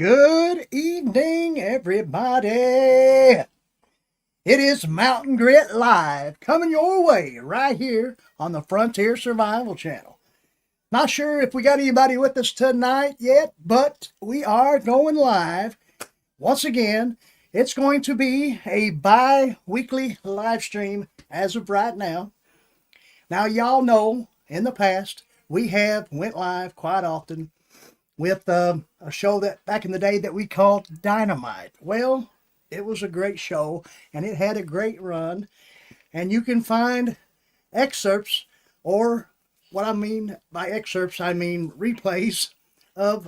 Good evening, everybody. It is Mountain Grit Live coming your way right here on the Frontier Survival Channel. Not sure if we got anybody with us tonight yet, but we are going live. Once again, it's going to be a bi-weekly live stream as of right now. Now, y'all know in the past we have went live quite often with a show that back in the day that we called Dynamite. Well, it was a great show and it had a great run. And you can find excerpts, or what I mean by excerpts, I mean replays of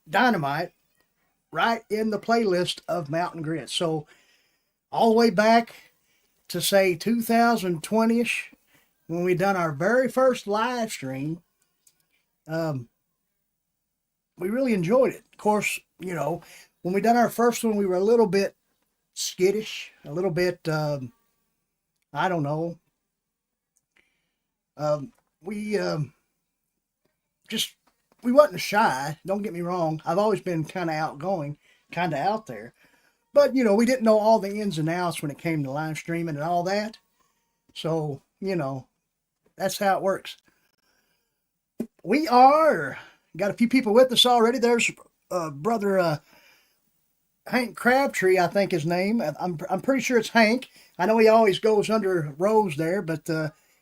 Dynamite right in the playlist of Mountain Grit. So all the way back to say 2020ish, when we done our very first live stream, we really enjoyed it. Of course, when we done our first one, we were a little bit skittish, a little bit, I don't know. We just, we wasn't shy. Don't get me wrong. I've always been kind of outgoing, kind of out there. But, we didn't know all the ins and outs when it came to live streaming and all that. So, that's how it works. We got a few people with us already. There's brother Hank Crabtree, I think his name. I'm pretty sure it's Hank. I know he always goes under Rose there, but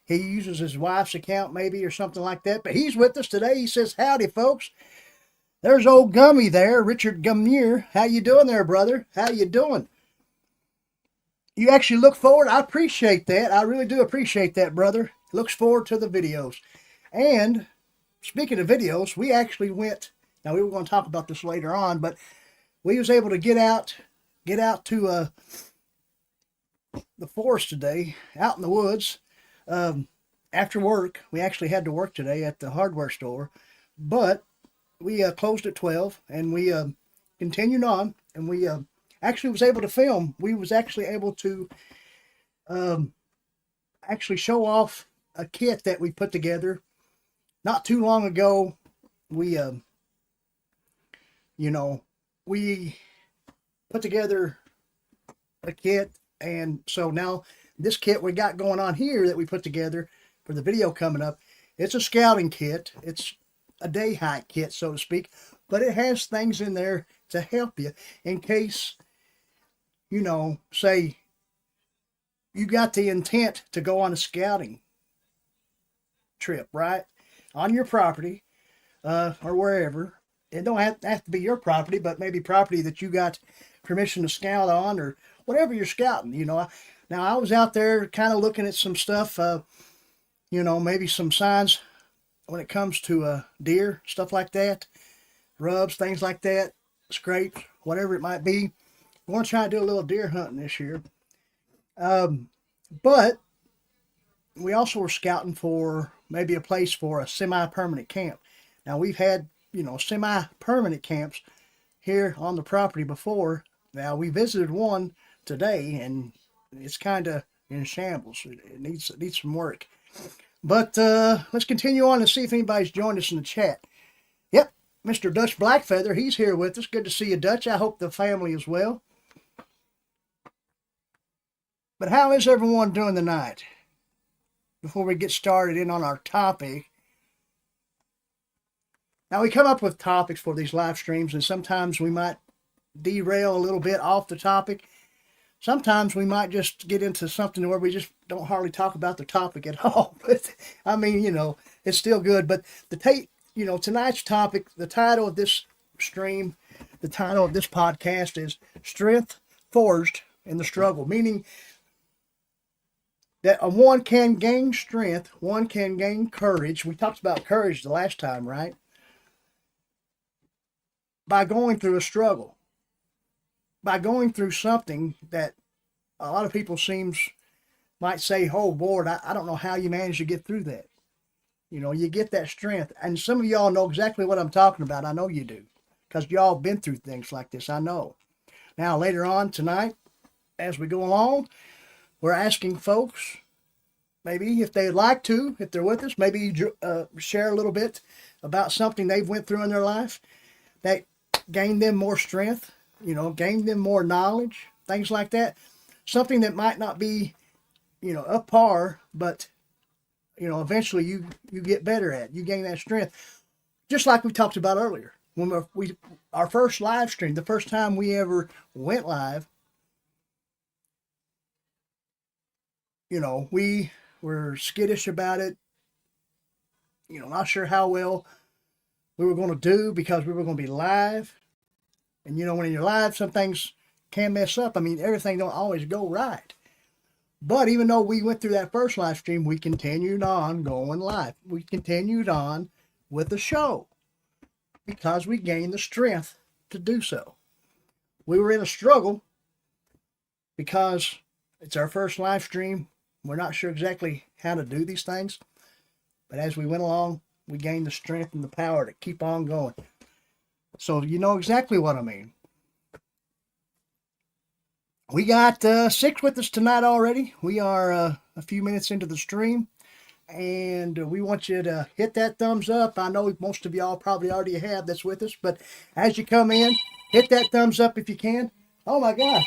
he uses his wife's account maybe or something like that. But he's with us today. He says, "Howdy, folks." There's old Gummy there, Richard Gummier. How you doing there, brother? How you doing? You actually look forward. I appreciate that. I really do appreciate that, brother. Looks forward to the videos. And speaking of videos, we actually went. Now we were going to talk about this later on, but we was able to get out to the forest today, out in the woods. After work, we actually had to work today at the hardware store, but we closed at 12, and we continued on, and we actually was able to film. We was actually able to actually show off a kit that we put together not too long ago. We we put together a kit, and so now this kit we got going on here that we put together for the video coming up, it's a scouting kit. It's a day hike kit, so to speak, but it has things in there to help you in case, say you got the intent to go on a scouting trip, right, on your property, or wherever. It don't have to be your property, but maybe property that you got permission to scout on, or whatever you're scouting. Now I was out there kind of looking at some stuff, maybe some signs when it comes to deer, stuff like that, rubs, things like that, scrapes, whatever it might be. We're going to try to do a little deer hunting this year. But we also were scouting for maybe a place for a semi-permanent camp. Now we've had, semi-permanent camps here on the property before. Now we visited one today, and it's kind of in shambles. It needs some work. But let's continue on and see if anybody's joined us in the chat. Yep, Mr. Dutch Blackfeather, he's here with us. Good to see you, Dutch. I hope the family is well. But how is everyone doing tonight? Before we get started in on our topic. Now, we come up with topics for these live streams, and sometimes we might derail a little bit off the topic. Sometimes we might just get into something where we just don't hardly talk about the topic at all. But, I mean, it's still good. But tonight's topic, the title of this stream, the title of this podcast is Strength Forged in the Struggle, meaning that one can gain strength, one can gain courage. We talked about courage the last time, right? By going through a struggle, by going through something that a lot of people might say, "Oh Lord, I don't know how you manage to get through that." You get that strength, and some of y'all know exactly what I'm talking about. I know you do, because y'all been through things like this. I know. Now later on tonight, as we go along, we're asking folks, maybe if they'd like to, if they're with us, maybe share a little bit about something they've went through in their life that gain them more strength, gain them more knowledge, things like that. Something that might not be, up par, but eventually you get better at. You gain that strength, just like we talked about earlier. When our first live stream, the first time we ever went live, we were skittish about it. Not sure how well we were going to do because we were going to be live. And when you're live, some things can mess up. I mean, everything don't always go right. But even though we went through that first live stream, we continued on going live. We continued on with the show because we gained the strength to do so. We were in a struggle because it's our first live stream. We're not sure exactly how to do these things. But as we went along, we gained the strength and the power to keep on going. So you know exactly what I mean. We got 6 with us tonight already. We are a few minutes into the stream. And we want you to hit that thumbs up. I know most of y'all probably already have that's with us. But as you come in, hit that thumbs up if you can. Oh my gosh.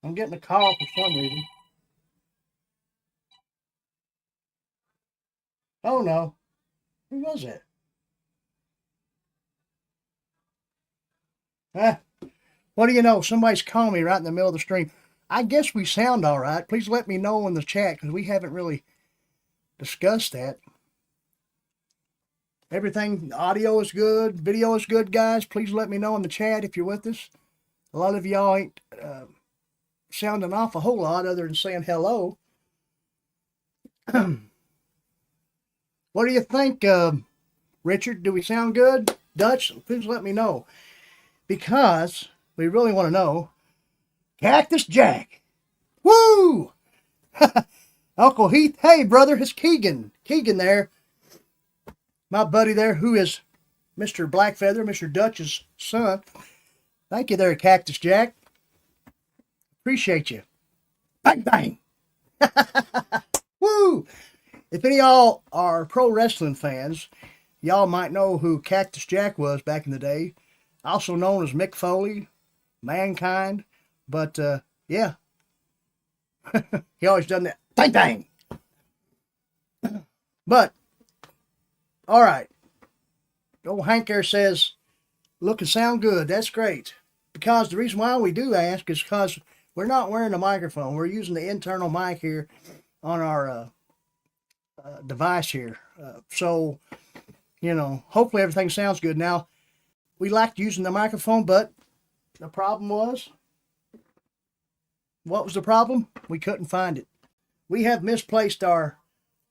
I'm getting a call for some reason. Oh no. Who was it? What do you know? Somebody's calling me right in the middle of the stream. I guess we sound all right. Please let me know in the chat because we haven't really discussed that. Everything, audio is good, video is good, guys. Please let me know in the chat if you're with us. A lot of y'all ain't sounding off a whole lot other than saying hello. What do you think, Richard? Do we sound good? Dutch, please let me know. Because we really want to know. Cactus Jack. Woo! Uncle Heath. Hey, brother, it's Keegan. Keegan there. My buddy there, who is Mr. Blackfeather, Mr. Dutch's son. Thank you there, Cactus Jack. Appreciate you. Bang, bang. Woo! If any of y'all are pro wrestling fans, y'all might know who Cactus Jack was back in the day. Also known as Mick Foley, Mankind. But, yeah. He always done that. Bang, bang. But, all right. Old Hank there says, look and sound good. That's great. Because the reason why we do ask is because we're not wearing a microphone. We're using the internal mic here on our device here. So, hopefully everything sounds good. Now, we liked using the microphone, but the problem was, what was the problem? We couldn't find it. We have misplaced our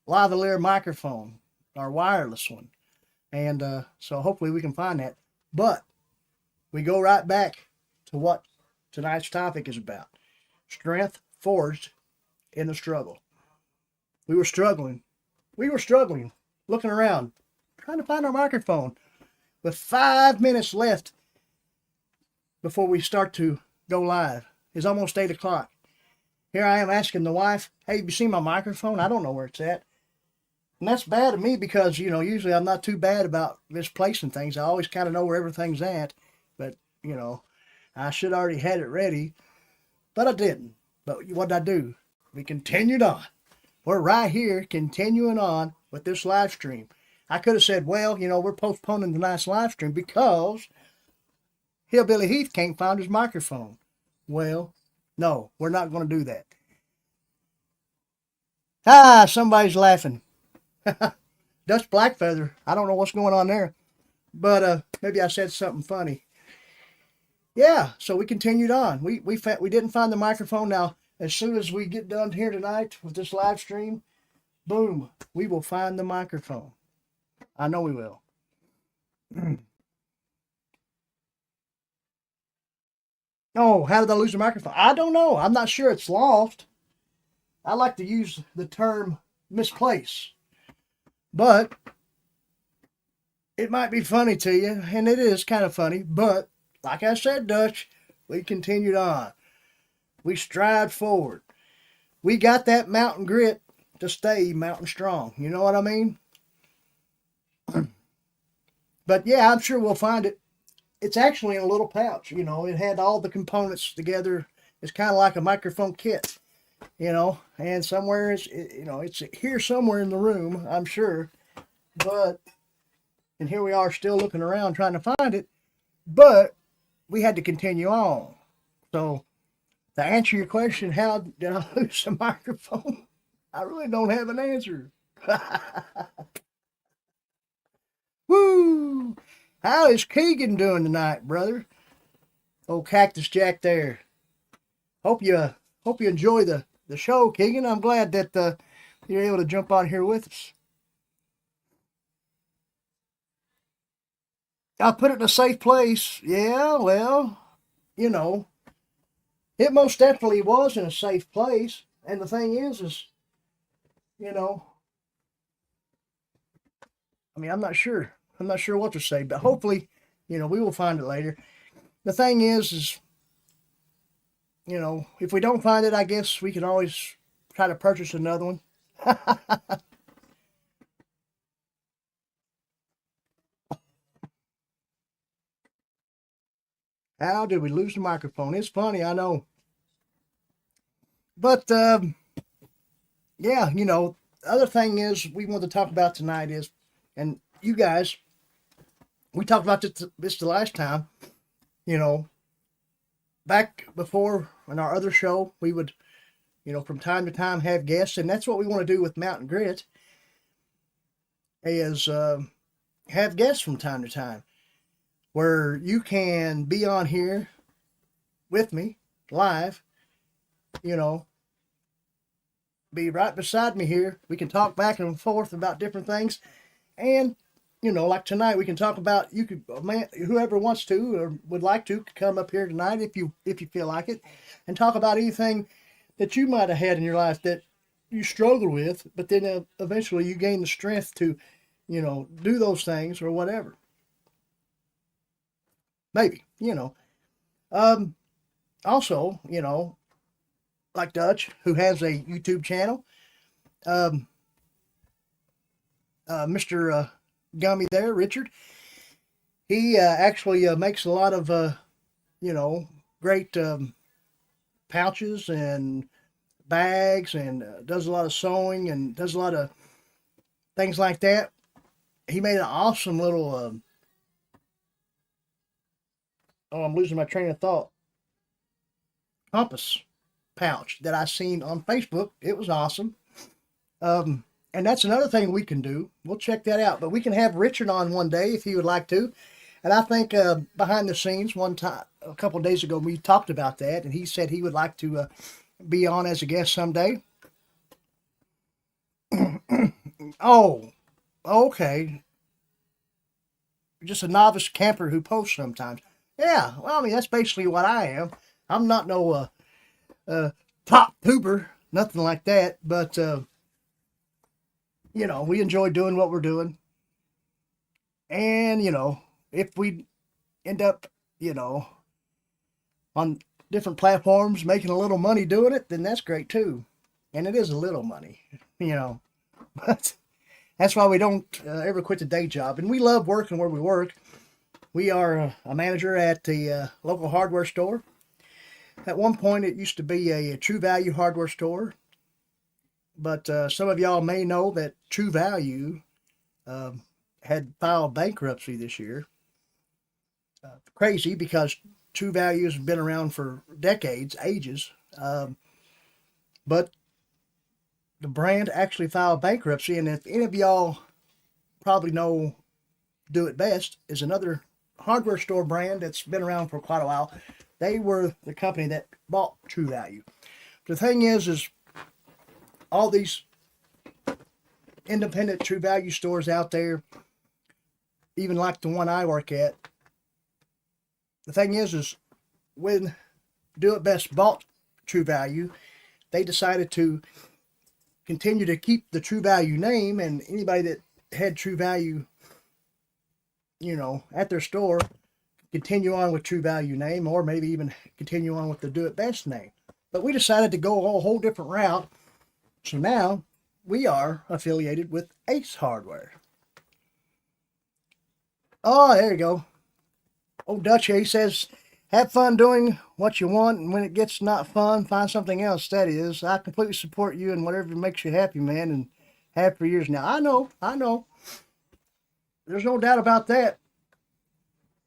lavalier microphone, our wireless one. And so hopefully we can find that. But we go right back to what tonight's topic is about. Strength forged in the struggle. We were struggling. Looking around, trying to find our microphone. With 5 minutes left before we start to go live. It's almost 8 o'clock. Here I am asking the wife, hey, have you seen my microphone? I don't know where it's at. And that's bad of me because, usually I'm not too bad about misplacing things. I always kind of know where everything's at. But, I should already had it ready. But I didn't. But what did I do? We continued on. We're right here continuing on with this live stream. I could have said, well, we're postponing tonight's live stream because Hillbilly Heath can't find his microphone. Well, no, we're not going to do that. Somebody's laughing. Dutch Blackfeather. I don't know what's going on there. But maybe I said something funny. Yeah, so we continued on. We didn't find the microphone. Now, as soon as we get done here tonight with this live stream, boom, we will find the microphone. I know we will. Oh, how did I lose the microphone? I don't know. I'm not sure it's lost. I like to use the term misplace. But it might be funny to you, and it is kind of funny. But like I said, Dutch, we continued on. We strived forward. We got that mountain grit to stay mountain strong. You know what I mean? But yeah, I'm sure we'll find it. It's actually in a little pouch. You know, it had all the components together. It's kind of like a microphone kit. You know, and somewhere it's here somewhere in the room, I'm sure. But and here we are still looking around trying to find it. But we had to continue on. So to answer your question, how did I lose the microphone? I really don't have an answer. Woo! How is Keegan doing tonight, brother? Oh, Cactus Jack there. Hope you hope you enjoy the show, Keegan. I'm glad that you're able to jump on here with us. I put it in a safe place. Yeah, well, you know, it most definitely was in a safe place. And the thing is, you know, I mean, I'm not sure. I'm not sure what to say, but hopefully, we will find it later. The thing is, if we don't find it, I guess we can always try to purchase another one. How did we lose the microphone? It's funny, I know. But, yeah, the other thing is we want to talk about tonight is, and you guys, we talked about this the last time, you know, back before in our other show, we would, from time to time have guests, and that's what we want to do with Mountain Grit is have guests from time to time where you can be on here with me live, you know, be right beside me here. We can talk back and forth about different things. And, like tonight, we can talk about, you could, man, whoever wants to or would like to come up here tonight if you feel like it and talk about anything that you might have had in your life that you struggle with, but then eventually you gain the strength to, do those things or whatever. Maybe, Um, Also, like Dutch, who has a YouTube channel, um, Mr. Gummy there, Richard, he actually makes a lot of, great pouches and bags and does a lot of sewing and does a lot of things like that. He made an awesome little, oh, I'm losing my train of thought, compass pouch that I seen on Facebook. It was awesome. And that's another thing we can do. We'll check that out. But we can have Richard on one day if he would like to. And I think behind the scenes, one time, a couple of days ago, we talked about that, and he said he would like to be on as a guest someday. Oh, okay. Just a novice camper who posts sometimes. Yeah, well, I mean, that's basically what I am. I'm not no top tuber, nothing like that. But, we enjoy doing what we're doing. And, if we end up, you know, on different platforms making a little money doing it, then that's great too. And it is a little money, you know. But that's why we don't ever quit the day job. And we love working where we work. We are a manager at the local hardware store. At one point, it used to be a True Value hardware store. But some of y'all may know that True Value had filed bankruptcy this year. Crazy because True Value has been around for decades, ages. But the brand actually filed bankruptcy. And if any of y'all probably know, Do It Best is another hardware store brand that's been around for quite a while. They were the company that bought True Value. The thing is all these independent True Value stores out there, even like the one I work at, the thing is when Do It Best bought True Value, they decided to continue to keep the True Value name, and anybody that had True Value, at their store, continue on with True Value name, or maybe even continue on with the Do It Best name. But we decided to go a whole different route. So now we are affiliated with Ace Hardware. Oh, there you go. Old Dutch here, he says, have fun doing what you want, and when it gets not fun, find something else that is. I completely support you and whatever makes you happy, man, and have for years now. I know. There's no doubt about that.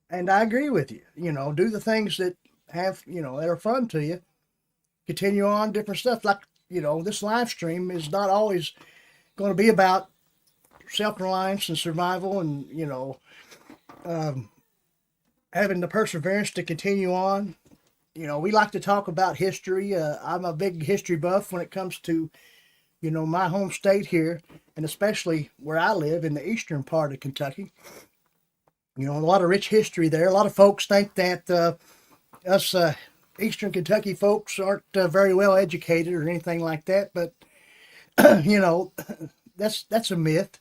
And I agree with you. Do the things that that are fun to you. Continue on different stuff. Like, this live stream is not always going to be about self reliance and survival and, um, having the perseverance to continue on. We like to talk about history. I'm a big history buff when it comes to, my home state here, and especially where I live in the eastern part of Kentucky. A lot of rich history there. A lot of folks think that us eastern Kentucky folks aren't very well educated or anything like that, but you know, that's a myth.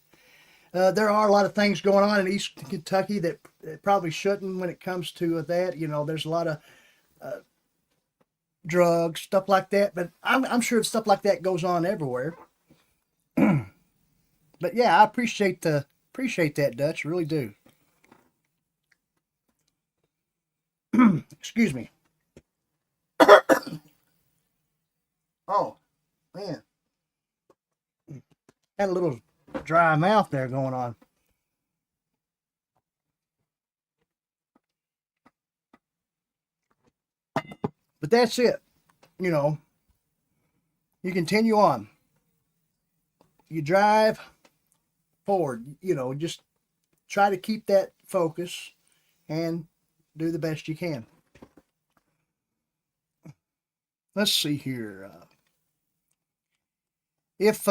There are a lot of things going on in East Kentucky that probably shouldn't when it comes to that. There's a lot of drugs, stuff like that, but I'm sure stuff like that goes on everywhere. But yeah, I appreciate that, Dutch. I really do. Excuse me. Oh man, had a little dry mouth there going on. But that's it. You know, you continue on. You drive forward. Just try to keep that focus and do the best you can. Let's see here. If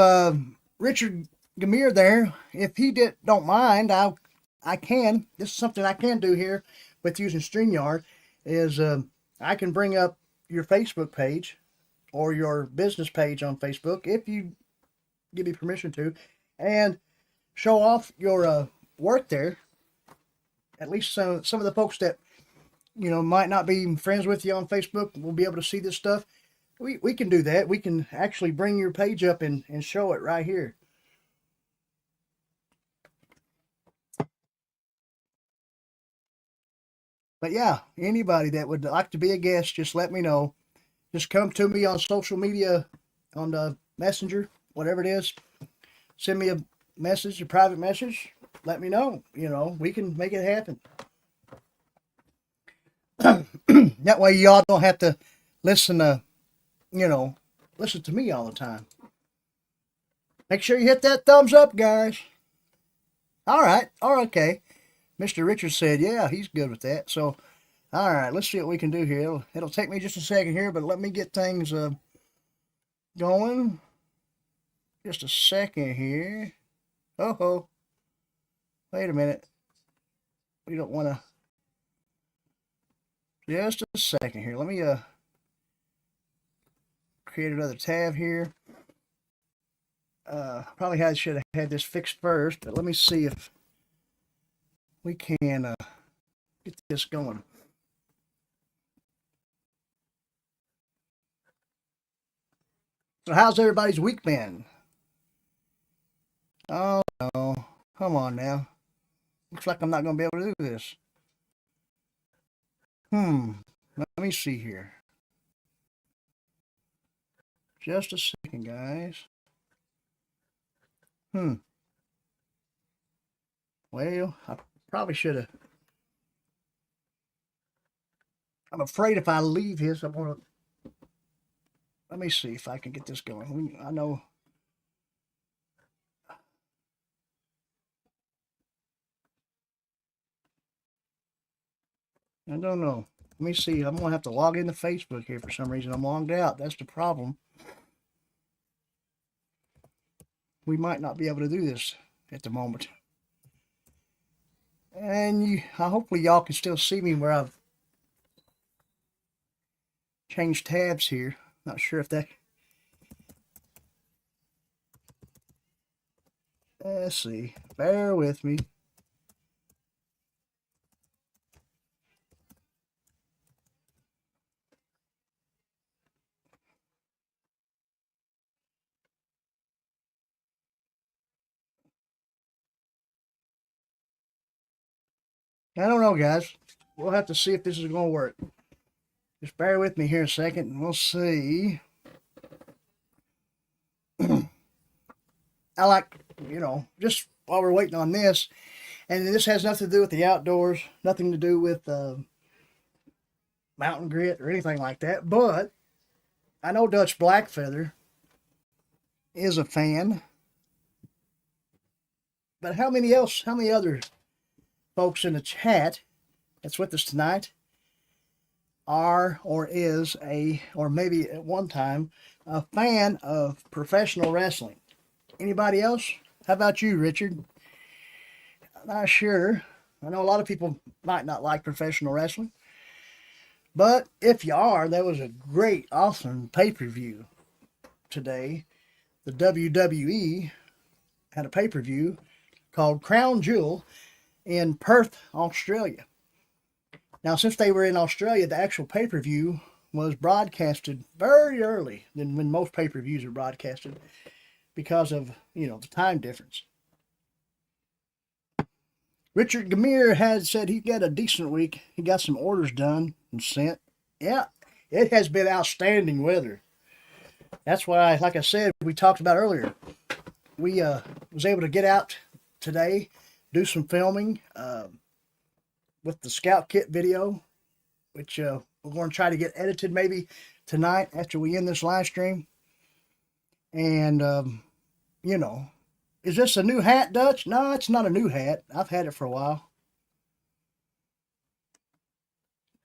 Richard Gamir there, if he don't mind, I can. This is something I can do here with using StreamYard. Is I can bring up your Facebook page or your business page on Facebook if you give me permission to, and show off your work there. At least some of the folks that might not be friends with you on Facebook will be able to see this stuff. We can do that. We can actually bring your page up and show it right here. But yeah, anybody that would like to be a guest, just let me know. Just come to me on social media, on the messenger, whatever it is. Send me a message, a private message. Let me know. We can make it happen. That way y'all don't have to listen to, you know, listen to me all the time. Make sure you hit that thumbs up, guys. All right. Okay. Mr. Richards said, yeah, he's good with that. So, all right, let's see what we can do here. It'll take me just a second here, but let me get things going. Just a second here. Oh, wait a minute. We don't want to. Just a second here. Let me create another tab here. Probably should have had this fixed first, but let me see if we can get this going. So, how's everybody's week been? Oh no, come on now. Looks like I'm not going to be able to do this. Let me see here. Just a second, guys. Hmm. Well, I probably should have. I'm afraid if I leave his, I'm going to. Let me see if I can get this going. I know. I don't know. Let me see. I'm going to have to log into Facebook here for some reason. I'm logged out. That's the problem. We might not be able to do this at the moment. And hopefully y'all can still see me where I've changed tabs here. Not sure if that. Let's see. Bear with me. I don't know, guys. We'll have to see if this is going to work. Just bear with me here a second and we'll see. I like, just while we're waiting on this, and this has nothing to do with the outdoors, nothing to do with mountain grit or anything like that, but I know Dutch Blackfeather is a fan. But how many other folks in the chat that's with us tonight are or is or maybe at one time, a fan of professional wrestling? Anybody else? How about you, Richard? I'm not sure. I know a lot of people might not like professional wrestling. But if you are, there was a great, awesome pay-per-view today. The WWE had a pay-per-view called Crown Jewel in Perth, Australia. Now, since they were in Australia, the actual pay-per-view was broadcasted very early than when most pay-per-views are broadcasted because of, the time difference. Richard Gamir had said he got a decent week. He got some orders done and sent. Yeah, it has been outstanding weather. That's why, like I said, we talked about earlier, we was able to get out today, do some filming with the Scout Kit video, which we're going to try to get edited maybe tonight after we end this live stream. And, is this a new hat, Dutch? No, it's not a new hat. I've had it for a while.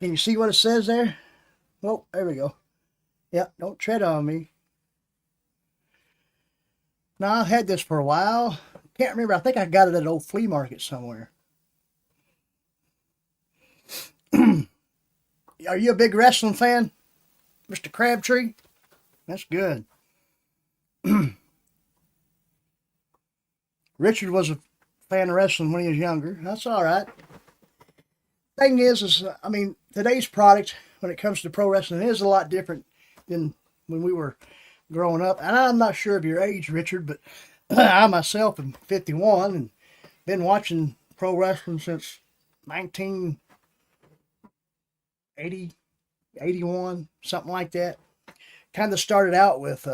Can you see what it says there? Oh, there we go. Yep, don't tread on me. Now, I've had this for a while. Can't remember. I think I got it at an old flea market somewhere. Are you a big wrestling fan, Mr. Crabtree? That's good. Richard was a fan of wrestling when he was younger. That's all right. Thing is, today's product when it comes to pro wrestling is a lot different than when we were growing up. And I'm not sure of your age, Richard, but I myself am 51 and been watching pro wrestling since 1980, 81, something like that. Kind of started out with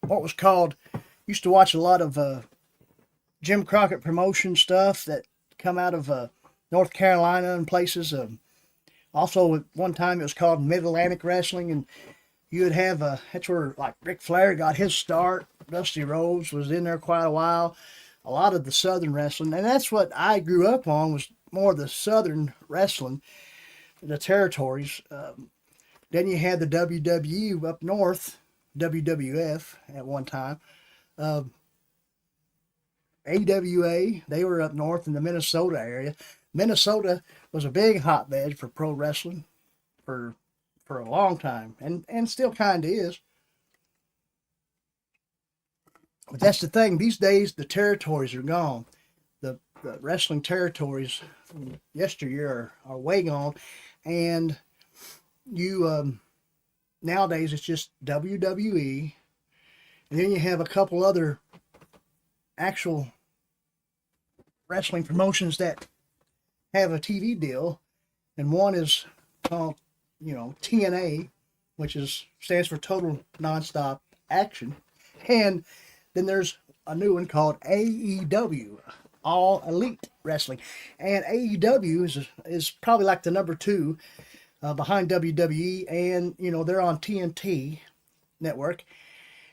what was called, used to watch a lot of Jim Crockett promotion stuff that come out of North Carolina and places. Also, at one time it was called Mid-Atlantic Wrestling, and you would have, that's where like Ric Flair got his start. Dusty Rhodes was in there quite a while. A lot of the Southern wrestling, and that's what I grew up on, was more the Southern wrestling, the territories. Then you had the WWE up north, WWF at one time. AWA, they were up north in the Minnesota area. Minnesota was a big hotbed for pro wrestling for a long time, and still kind of is. But that's the thing. These days, the territories are gone. The wrestling territories from yesteryear are way gone, and you nowadays it's just WWE, and then you have a couple other actual wrestling promotions that have a TV deal, and one is called, TNA, which stands for Total Nonstop Action, and then there's a new one called AEW, All Elite Wrestling, and AEW is probably like the number two behind WWE, and they're on TNT network,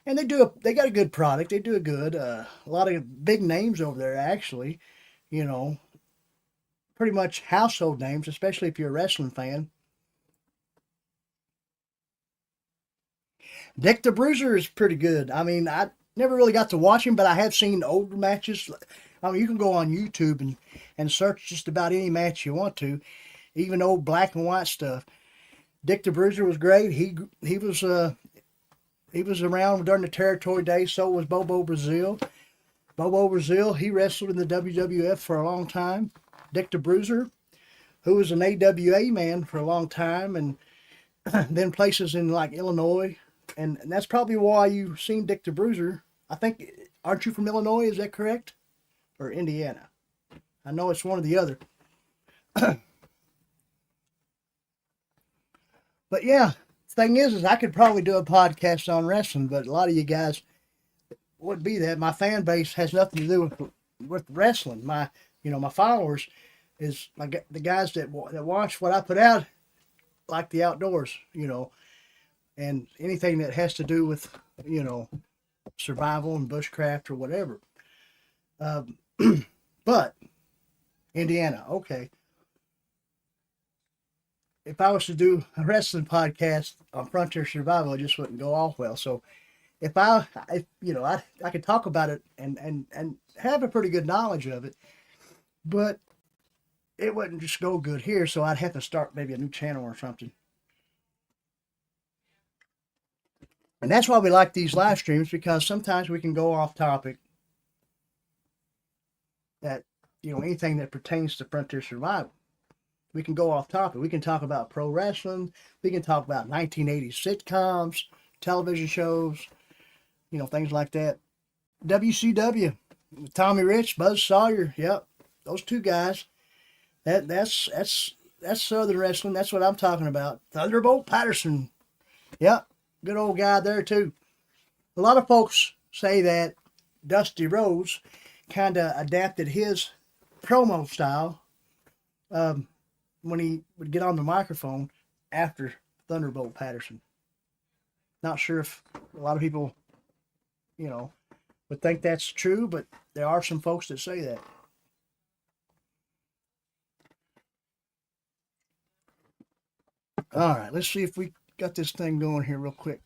and they got a good product. They do a good a lot of big names over there actually, pretty much household names, especially if you're a wrestling fan. Dick the Bruiser is pretty good. I never really got to watch him, but I have seen older matches. You can go on YouTube and search just about any match you want to, even old black and white stuff. Dick the Bruiser was great. He was around during the territory days. So was Bobo Brazil. Bobo Brazil, he wrestled in the WWF for a long time. Dick the Bruiser, who was an AWA man for a long time, and then places in like Illinois. And that's probably why you've seen Dick the Bruiser. I think, aren't you from Illinois? Is that correct? Or Indiana? I know it's one or the other. But yeah, thing is I could probably do a podcast on wrestling, but a lot of you guys wouldn't be that. My fan base has nothing to do with wrestling. My followers is the guys that watch what I put out, like the outdoors, and anything that has to do with you know survival and bushcraft or whatever. Um, but Indiana, okay. If I was to do a wrestling podcast on frontier survival, it just wouldn't go off well. So I could talk about it and have a pretty good knowledge of it, but it wouldn't just go good here. So I'd have to start maybe a new channel or something. And that's why we like these live streams, because sometimes we can go off topic, that anything that pertains to frontier survival. We can go off topic. We can talk about pro wrestling. We can talk about 1980s sitcoms, television shows, things like that. WCW, Tommy Rich, Buzz Sawyer. Yep, those two guys. That's Southern wrestling. That's what I'm talking about. Thunderbolt Patterson. Yep, good old guy there too. A lot of folks say that Dusty Rhodes kind of adapted his promo style when he would get on the microphone after Thunderbolt Patterson. Not sure if a lot of people, would think that's true, but there are some folks that say that. All right, let's see if we got this thing going here real quick.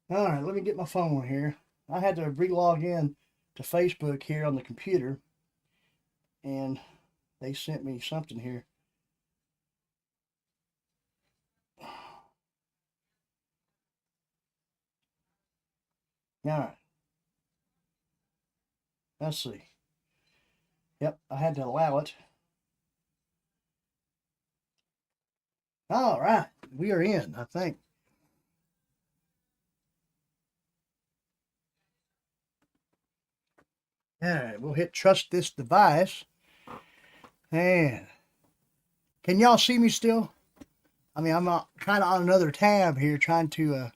All right, let me get my phone here. I had to re-log in to Facebook here on the computer, and they sent me something here. All right, let's see. Yep, I had to allow it. All right, we are in, I think. All right, we'll hit trust this device. And can y'all see me still? I mean, I'm kind of on another tab here trying to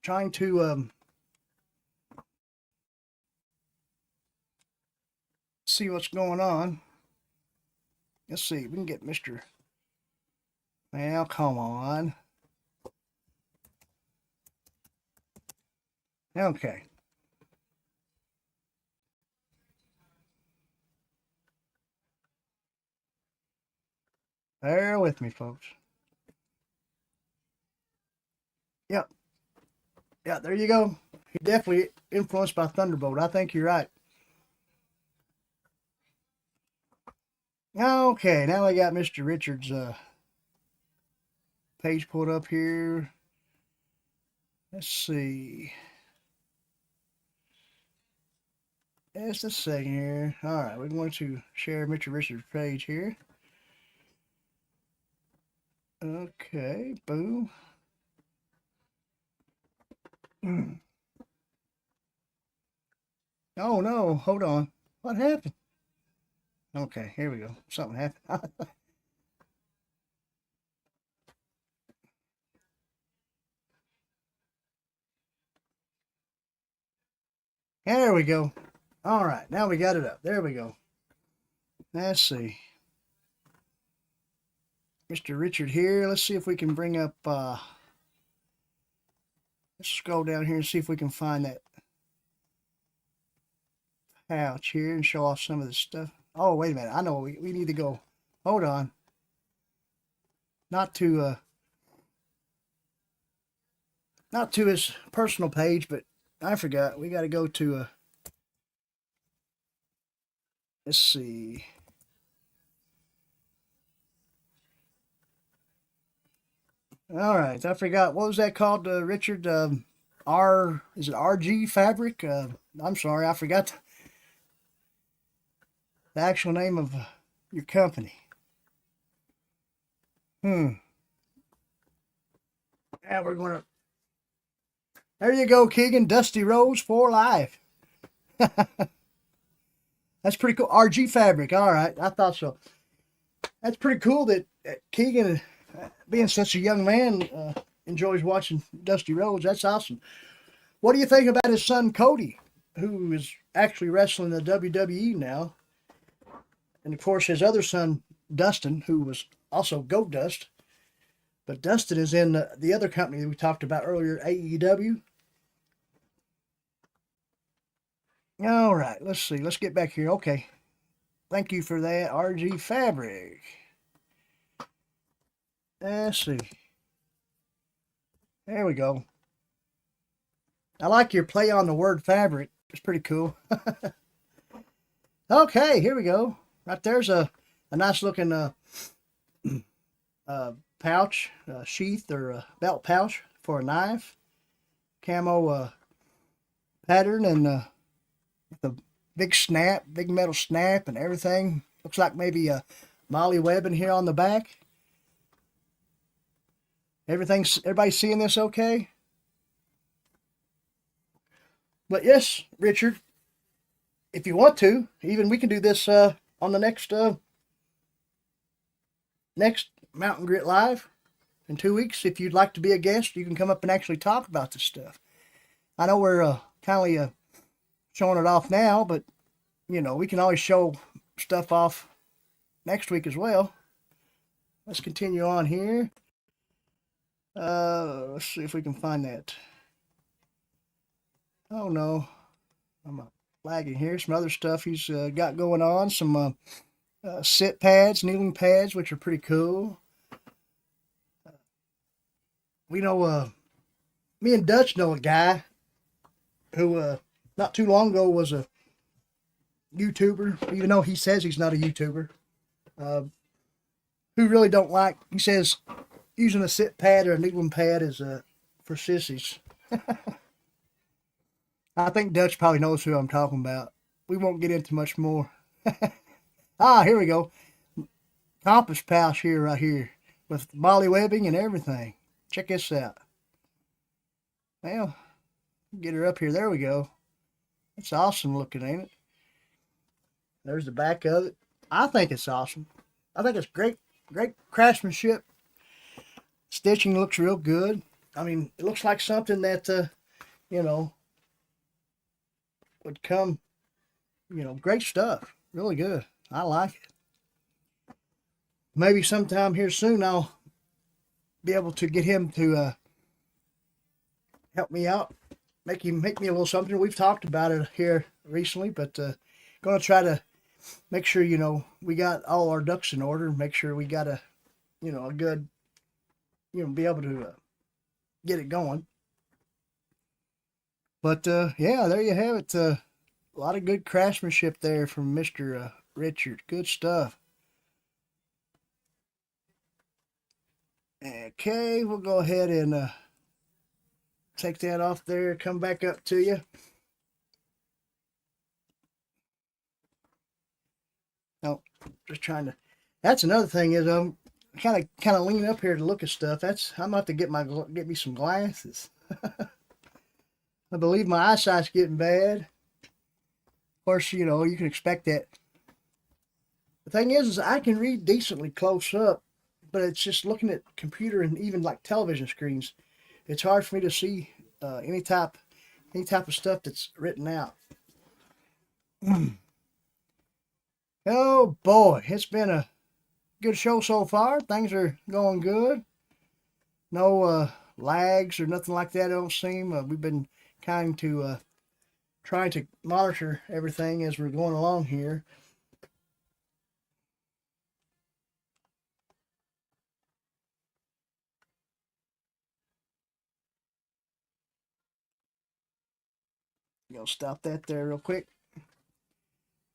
trying to see what's going on. Let's see, we can get Mr. Well, come on. Okay. Bear with me, folks. Yep. Yeah, there you go. You're definitely influenced by Thunderbolt. I think you're right. Okay, now I got Mr. Richards' page pulled up here. Let's see. Just a second here. All right, we're going to share Mr. Richards' page here. Okay, boom. Oh no, hold on. What happened? Okay, here we go. Something happened. There we go. All right, now we got it up. There we go. Let's see. Mr. Richard here. Let's see if we can bring up, let's scroll down here and see if we can find that pouch here and show off some of the stuff. Oh, wait a minute. I know we need to go. Hold on. Not to his personal page, but I forgot. We got to go to let's see. All right, I forgot. What was that called, Richard? Is it RG Fabric? I'm sorry, I forgot the actual name of your company. Hmm. Now we're going to. There you go, Keegan. Dusty Rose for life. That's pretty cool. RG fabric. All right. I thought so. That's pretty cool that Keegan, being such a young man, enjoys watching Dusty Rhodes. That's awesome. What do you think about his son Cody, who is actually wrestling the WWE now? And of course, his other son Dustin, who was also Goat Dust. But Dustin is in the other company that we talked about earlier, AEW. All right, let's see. Let's get back here. Okay. Thank you for that, RG Fabric. Let's see. There we go. I like your play on the word fabric. It's pretty cool. Okay, here we go. Right there's a nice looking pouch, sheath, or belt pouch for a knife. Camo pattern and the big snap, big metal snap and everything. Looks like maybe a molly webbing here on the back. Everybody seeing this okay? But yes, Richard, if you want to, even we can do this on the next Mountain Grit Live in 2 weeks. If you'd like to be a guest, you can come up and actually talk about this stuff. I know we're kind of showing it off now, but we can always show stuff off next week as well. Let's continue on here. Let's see if we can find that. Oh no, I'm lagging here. Some other stuff he's got going on. Some sit pads, kneeling pads, which are pretty cool. We know, me and Dutch know a guy who not too long ago was a YouTuber, even though he says he's not a YouTuber. Who really don't like, he says, using a sit pad or a kneeling pad is for sissies. I think Dutch probably knows who I'm talking about. We won't get into much more. Here we go. Compass pouch here, right here, with molly webbing and everything. Check this out. Well, get her up here. There we go. It's awesome looking, ain't it? There's the back of it. I think it's awesome. I think it's great craftsmanship. Stitching looks real good. I mean, it looks like something that, would come, great stuff. Really good. I like it. Maybe sometime here soon I'll be able to get him to help me out, make me a little something. We've talked about it here recently, but going to try to make sure we got all our ducks in order. Make sure we got a good be able to get it going. But yeah, there you have it. A lot of good craftsmanship there from Mr. Richard. Good stuff. Okay, we'll go ahead and take that off there. Come back up to you. Oh, just trying to. That's another thing is kind of leaning up here to look at stuff. I'm gonna have to get me some glasses. I believe my eyesight's getting bad. Of course, you can expect that. The thing is I can read decently close up, but it's just looking at computer and even like television screens. It's hard for me to see any type of stuff that's written out. Oh boy, it's been a good show so far. Things are going good. No lags or nothing like that. I don't seem. We've been kind to trying to monitor everything as we're going along here. Stop that there real quick.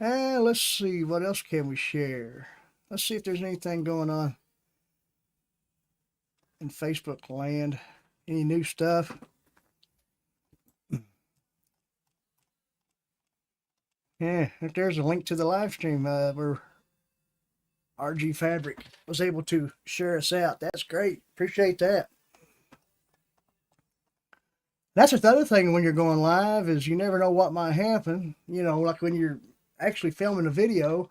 Let's see, what else can we share? Let's see if there's anything going on in Facebook land. Any new stuff? Yeah, if there's a link to the live stream, we're RG Fabric was able to share us out. That's great. Appreciate that. That's the other thing when you're going live is you never know what might happen. You know, like when you're actually filming a video,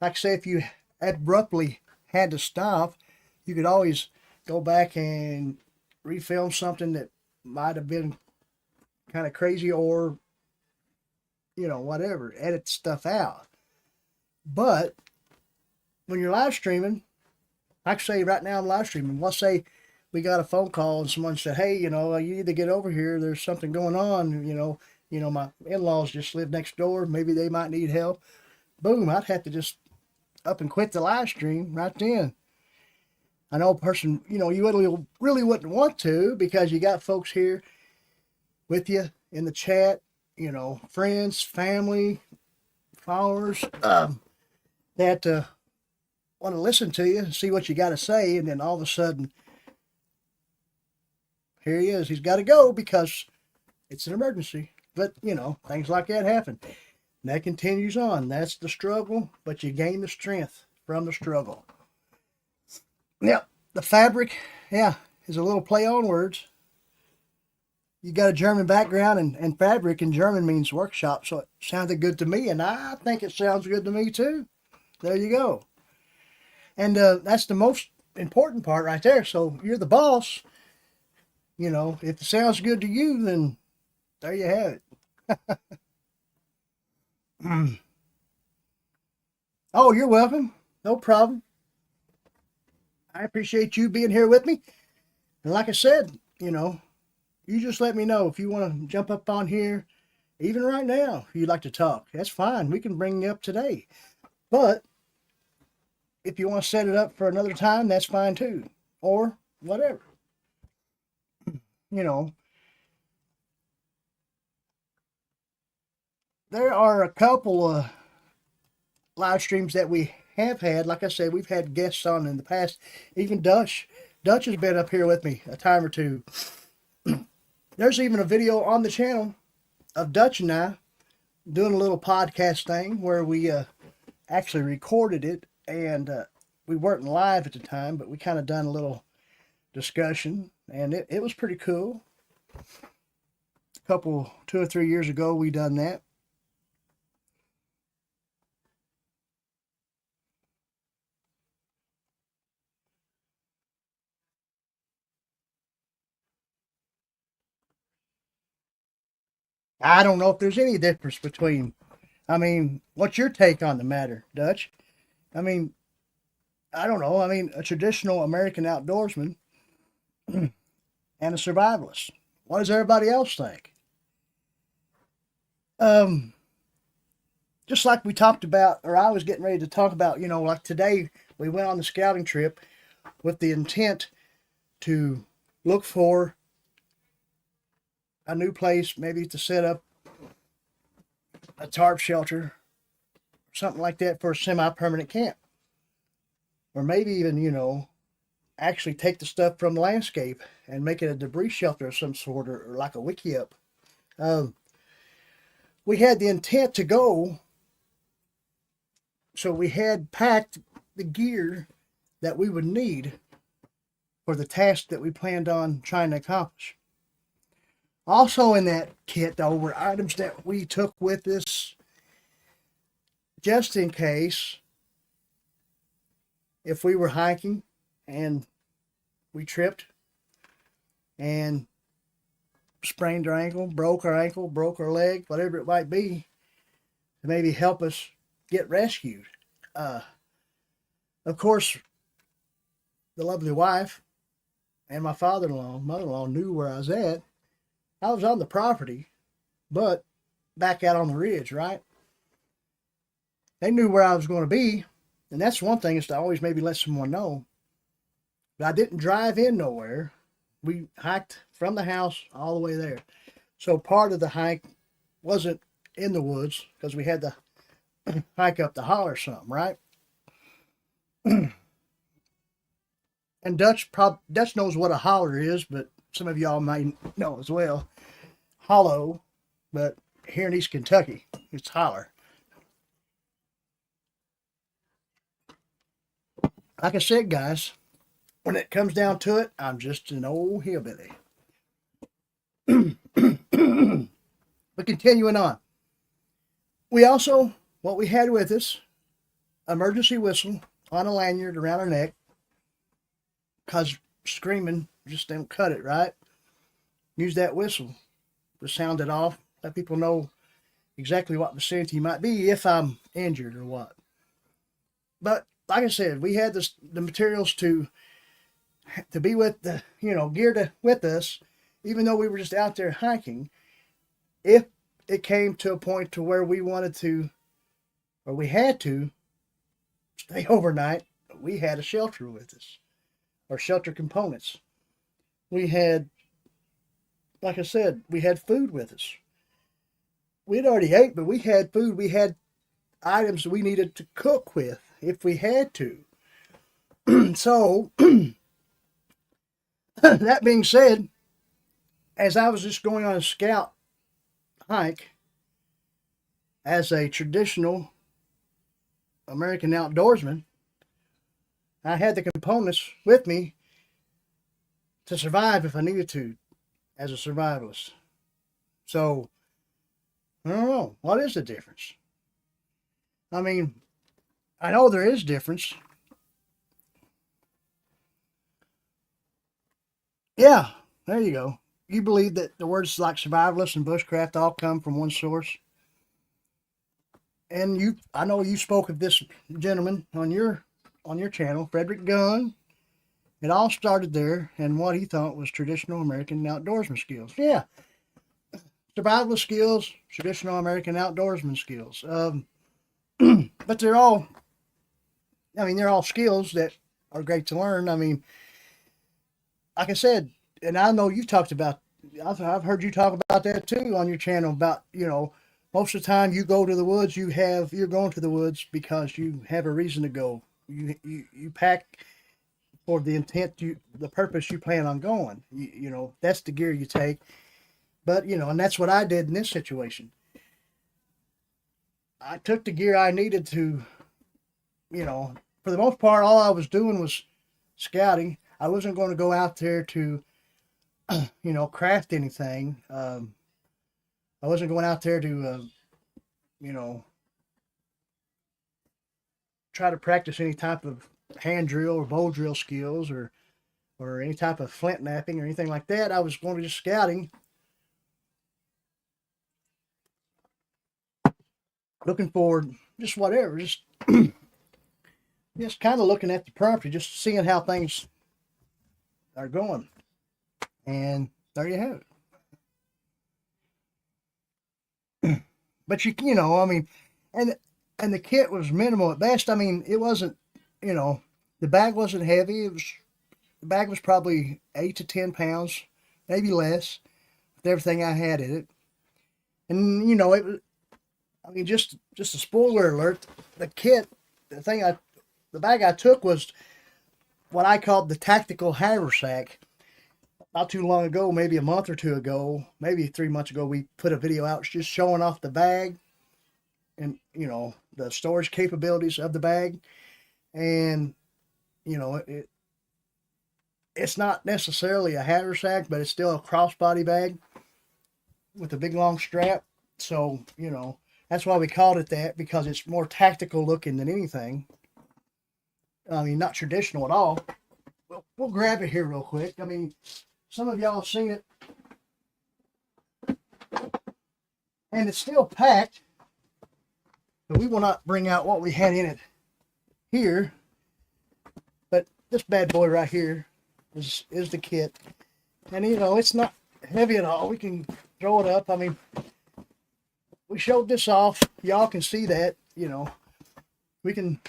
like say if you abruptly had to stop, you could always go back and refilm something that might have been kind of crazy or, you know, whatever, edit stuff out. But when you're live streaming, like say right now I'm live streaming, let's say we got a phone call and someone said, hey, you know, you need to get over here. There's something going on. My in-laws just live next door. Maybe they might need help. Boom, I'd have to just up and quit the live stream right then. I know a person, you know, you really wouldn't want to because you got folks here with you in the chat, you know, friends, family, followers that want to listen to you and see what you got to say. And then all of a sudden, here he is. He's got to go because it's an emergency. But, you know, things like that happen. And that continues on. That's the struggle, but you gain the strength from the struggle. Yep, the fabric, yeah, is a little play on words. You got a German background, and fabric in German means workshop, so it sounded good to me, and I think it sounds good to me too. There you go. And that's the most important part right there. So you're the boss. You know, if it sounds good to you, then there you have it. Oh, you're welcome. No problem. I appreciate you being here with me. And like I said, you know, you just let me know if you want to jump up on here, even right now, if you'd like to talk. That's fine. We can bring you up today. But if you want to set it up for another time, that's fine too. Or whatever. You know, there are a couple of live streams that we have had. Like I said, we've had guests on in the past. Even Dutch. Dutch has been up here with me a time or two. There's even a video on the channel of Dutch and I doing a little podcast thing where we actually recorded it, and we weren't live at the time, but we kind of done a little discussion, and it was pretty cool. A couple, 2 or 3 years ago, we done that. I don't know if there's any difference between, I mean, what's your take on the matter, Dutch? I mean, I don't know. I mean, a traditional American outdoorsman and a survivalist. What does everybody else think? Um, just like we talked about, or I was getting ready to talk about, you know, like today we went on the scouting trip with the intent to look for a new place, maybe to set up a tarp shelter, something like that for a semi-permanent camp. Or maybe even, you know, actually take the stuff from the landscape and make it a debris shelter of some sort, or like a wiki up. We had the intent to go, so we had packed the gear that we would need for the task that we planned on trying to accomplish. Also in that kit, though, were items that we took with us just in case if we were hiking and we tripped and sprained our ankle, broke our leg, whatever it might be, to maybe help us get rescued. Of course, the lovely wife and my father-in-law, mother-in-law knew where I was at. I was on the property, but back out on the ridge, right? They knew where I was going to be, and that's one thing, is to always maybe let someone know. But I didn't drive in nowhere. We hiked from the house all the way there. So part of the hike wasn't in the woods because we had to hike up the holler some, right? And Dutch knows what a holler is, but some of y'all might know as well. Hollow, but here in East Kentucky, it's holler. like I said, guys, when it comes down to it, I'm just an old hillbilly. But continuing on, we also, what we had with us, emergency whistle on a lanyard around our neck, because screaming just don't cut it, right? Use that whistle to sound it off, let people know exactly what vicinity you might be if I'm injured or what. But like I said, we had the materials to be with the, gear with us, even though we were just out there hiking. If it came to a point to where we wanted to, or we had to stay overnight, we had a shelter with us, or shelter components. We had, like I said, we had food with us. We'd already ate, but we had food. We had items we needed to cook with if we had to. So, that being said, as I was just going on a scout hike as a traditional American outdoorsman, I had the components with me to survive if I needed to as a survivalist. So, I don't know. What is the difference? I mean, I know there is difference. Yeah, there you go. You believe that the words like survivalist and bushcraft all come from one source? And I know you spoke of this gentleman on your channel, Frederick Gunn. It all started there, and what he thought was traditional American outdoorsman skills. Yeah, survivalist skills, traditional American outdoorsman skills. But they're all skills that are great to learn. I mean, like I said, and I know you've talked about, I've heard you talk about that too on your channel about, most of the time you go to the woods, you're going to the woods because you have a reason to go. You pack for the intent, the purpose you plan on going. That's the gear you take. But, and that's what I did in this situation. I took the gear I needed to, for the most part, all I was doing was scouting. I wasn't going to go out there to, craft anything. I wasn't going out there to, try to practice any type of hand drill or bow drill skills or any type of flint knapping or anything like that. I was going to just scouting, looking for just whatever, just kind of looking at the property, just seeing how things are going. And there you have it. But I mean, and the kit was minimal at best. I mean, it wasn't, the bag wasn't heavy. The bag was probably 8 to 10 pounds, maybe less, with everything I had in it. And it was, I mean, just a spoiler alert. The kit, the bag I took was what I called the tactical haversack. Not too long ago, maybe a month or two ago, maybe 3 months ago, we put a video out just showing off the bag and, the storage capabilities of the bag. And, it's not necessarily a haversack, but it's still a crossbody bag with a big long strap. So, that's why we called it that, because it's more tactical looking than anything. I mean, not traditional at all. We'll grab it here real quick. I mean, some of y'all have seen it. And it's still packed. But we will not bring out what we had in it here. But this bad boy right here is the kit. And, it's not heavy at all. We can throw it up. I mean, we showed this off. Y'all can see that, We can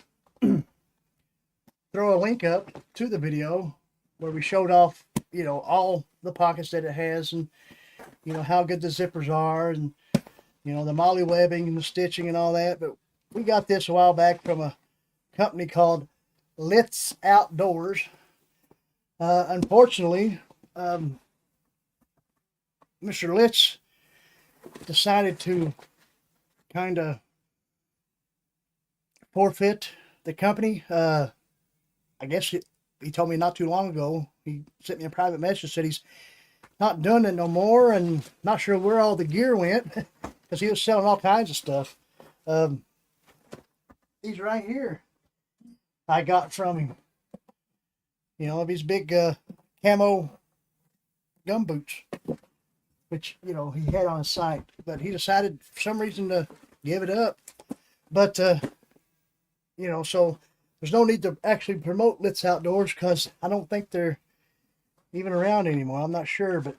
throw a link up to the video where we showed off, all the pockets that it has and, how good the zippers are and, the molly webbing and the stitching and all that. But we got this a while back from a company called Litz Outdoors. Unfortunately, Mr. Litz decided to kind of forfeit the company. I guess he told me not too long ago. He sent me a private message, said he's not doing it no more, and not sure where all the gear went because he was selling all kinds of stuff. Um, these right here I got from him. You know, these big camo gum boots, which, you know, he had on his site, but he decided for some reason to give it up. But, you know, so there's no need to actually promote Litz Outdoors because I don't think they're even around anymore. I'm not sure, but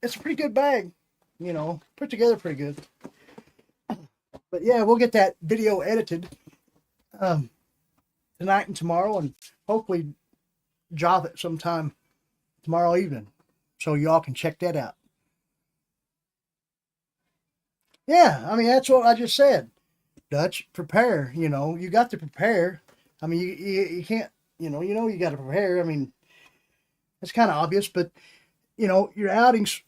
it's a pretty good bag, you know, put together pretty good. But yeah, we'll get that video edited tonight and tomorrow, and hopefully drop it sometime tomorrow evening so y'all can check that out. Yeah, I mean, that's what I just said. Dutch, prepare. You know, you got to prepare. I mean, you can't, you got to prepare. I mean, it's kind of obvious, but, you know, your outings,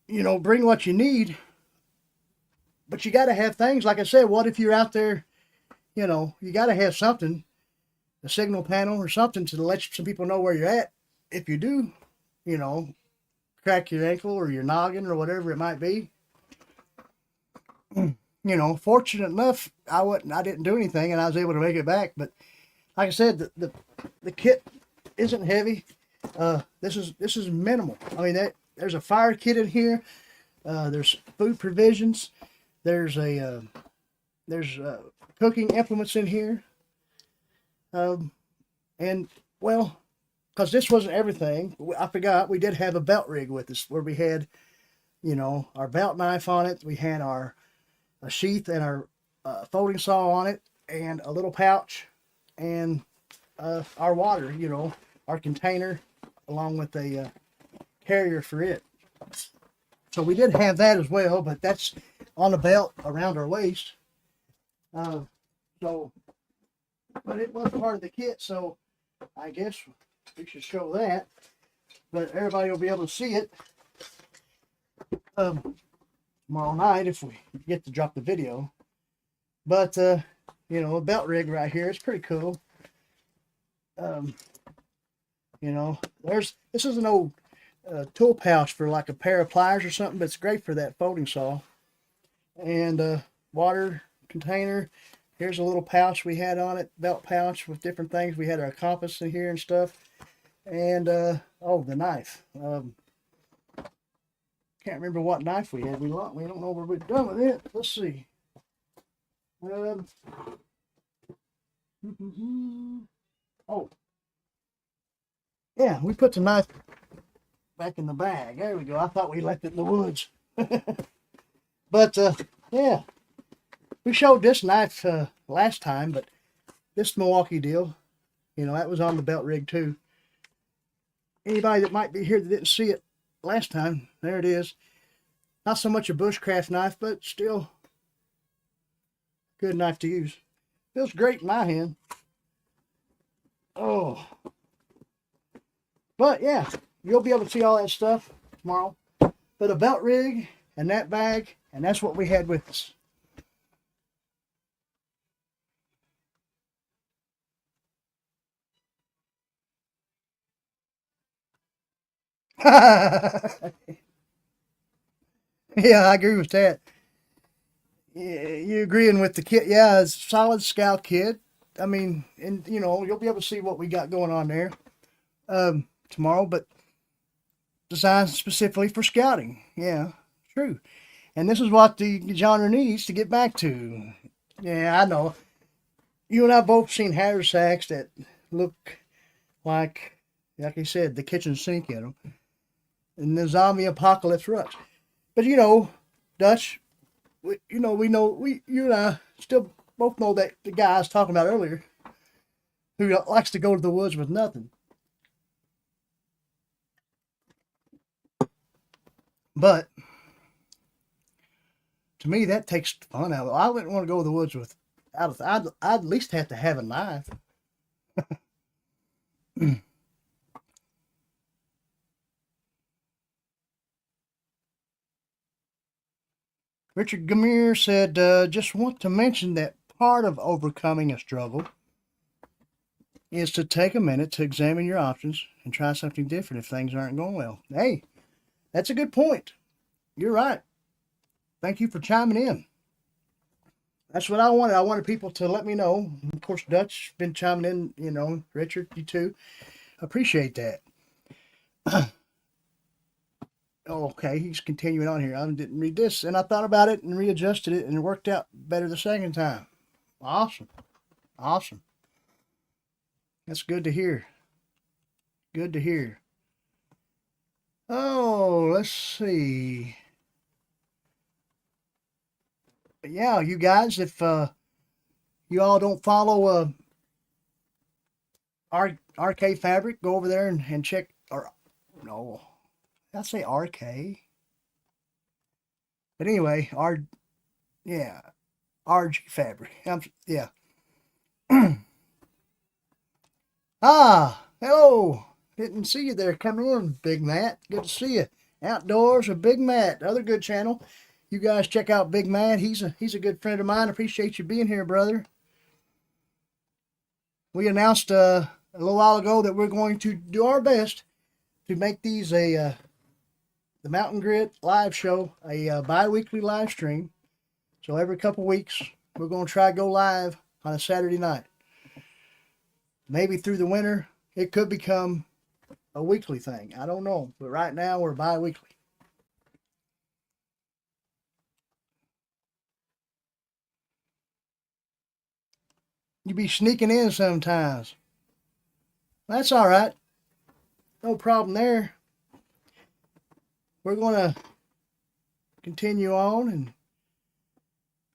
you know, bring what you need. But you got to have things, like I said, what if you're out there, you know, you got to have something, a signal panel or something to let some people know where you're at. If you do, you know, crack your ankle or your noggin or whatever it might be. You know, fortunate enough, I didn't do anything and I was able to make it back. But like I said, the kit isn't heavy. This is minimal. I mean, there's a fire kit in here. There's food provisions. There's cooking implements in here. And well, because this wasn't everything, I forgot we did have a belt rig with us where we had, you know, our belt knife on it. We had a sheath and our folding saw on it, and a little pouch, and our water, you know, our container, along with a carrier for it. So we did have that as well, but that's on the belt around our waist. So, but it was part of the kit, so I guess we should show that. But everybody will be able to see it tomorrow night if we get to drop the video. But you know, a belt rig right here is pretty cool. You know, this is an old tool pouch for like a pair of pliers or something, but it's great for that folding saw. And water container. Here's a little pouch we had on it, belt pouch with different things. We had our compass in here and stuff. And oh, the knife. Can't remember what knife we had. We don't know where we're done with it. Let's see. Oh, yeah, we put the knife back in the bag. There we go. I thought we left it in the woods. But yeah, we showed this knife last time, but this Milwaukee deal, you know, that was on the belt rig too. Anybody that might be here that didn't see it last time, there it is. Not so much a bushcraft knife, but still good knife to use. Feels great in my hand. Oh. But yeah, you'll be able to see all that stuff tomorrow. But a belt rig and that bag, and that's what we had with us. Yeah, I agree with that. Yeah, you agreeing with the kit? Yeah, it's a solid scout kit. I mean, and you know, you'll be able to see what we got going on there tomorrow, but designed specifically for scouting. Yeah, true. And this is what the genre needs to get back to. Yeah, I know. You and I both seen haversacks that look like I said, the kitchen sink in them, and the zombie apocalypse rush. But you know, Dutch, you and I still both know that the guy I was talking about earlier, who likes to go to the woods with nothing. But to me, that takes the fun out of it. I wouldn't want to go to the woods with I'd at least have to have a knife. Richard Gamir said, just want to mention that part of overcoming a struggle is to take a minute to examine your options and try something different if things aren't going well. Hey, that's a good point. You're right. Thank you for chiming in. That's what I wanted. I wanted people to let me know. Of course, Dutch been chiming in, Richard, you too. Appreciate that. Okay, he's continuing on here. I didn't read this, and I thought about it and readjusted it, and it worked out better the second time. Awesome. Awesome. That's good to hear. Good to hear. Oh, let's see. Yeah, you guys, if you all don't follow RK Fabric, go over there and check. Or no, did I say RK? But anyway, yeah, RG Fabric. Yeah. Hello. Didn't see you there. Come in, Big Matt. Good to see you. Outdoors with Big Matt, other good channel. You guys check out Big Matt. He's a good friend of mine. Appreciate you being here, brother. We announced a little while ago that we're going to do our best to make these the Mountain Grit live show a bi-weekly live stream. So every couple weeks we're going to try to go live on a Saturday night. Maybe through the winter it could become a weekly thing. I don't know, but right now we're bi-weekly. You be sneaking in sometimes. That's all right. No problem there. We're going to continue on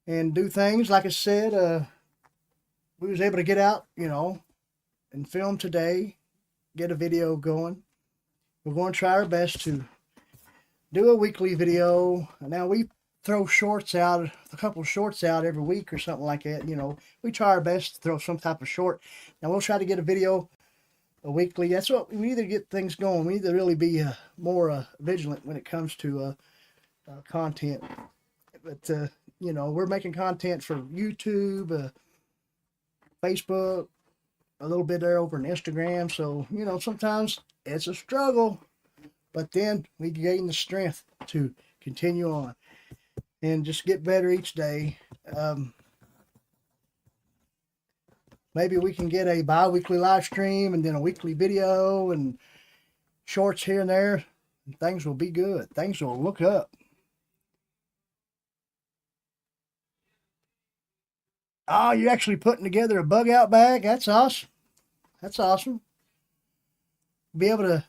and do things. Like I said, we was able to get out, and film today, get a video going. We're going to try our best to do a weekly video. Now we throw shorts out, a couple of shorts out every week or something like that. We try our best to throw some type of short. Now we'll try to get a video a weekly. That's what we need to get things going. We need to really be more vigilant when it comes to content. But we're making content for YouTube, Facebook, a little bit there over on Instagram. So sometimes it's a struggle, but then we gain the strength to continue on and just get better each day. Maybe we can get a bi-weekly live stream and then a weekly video and shorts here and there. And things will be good. Things will look up. Oh, you're actually putting together a bug out bag? That's awesome. That's awesome. Be able to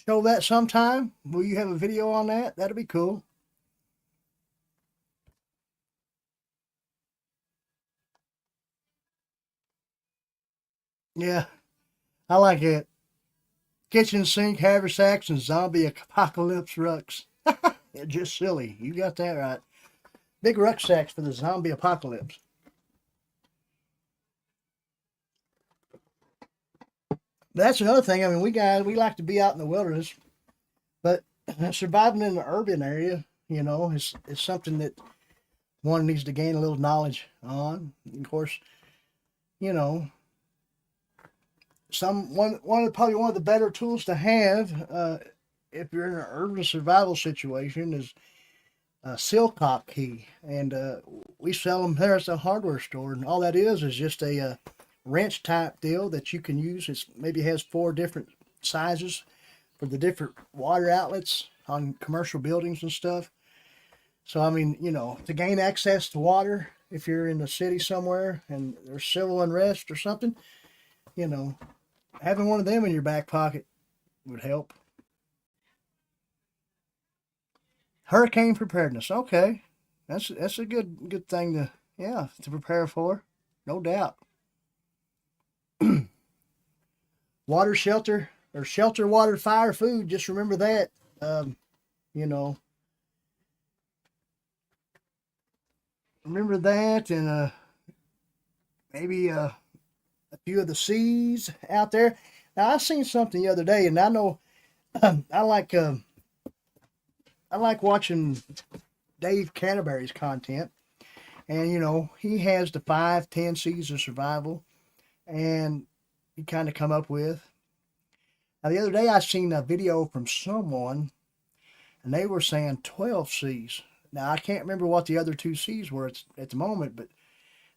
show that sometime. Will you have a video on that? That'll be cool. Yeah, I like it. Kitchen sink, haversacks, and zombie apocalypse rucks. Yeah, just silly. You got that right. Big rucksacks for the zombie apocalypse. That's another thing. I mean, we like to be out in the wilderness, but surviving in the urban area, is something that one needs to gain a little knowledge on. Of course, you know, probably one of the better tools to have if you're in an urban survival situation is a Silcock key, and we sell them there at the hardware store, and all that is just a wrench type deal that you can use. It maybe has 4 different sizes for the different water outlets on commercial buildings and stuff. So I mean, to gain access to water if you're in the city somewhere and there's civil unrest or something, you know, having one of them in your back pocket would help. Hurricane preparedness. Okay, that's a good thing to prepare for, no doubt. Water, shelter, or shelter, water, fire, food. Just remember that. You know, remember that, and maybe a few of the C's out there. Now I seen something the other day, and I know I like watching Dave Canterbury's content, and he has the 5, 10 C's of survival, and you kind of come up with. Now, the other day I seen a video from someone, and they were saying 12 C's. Now, I can't remember what the other two C's were at the moment, but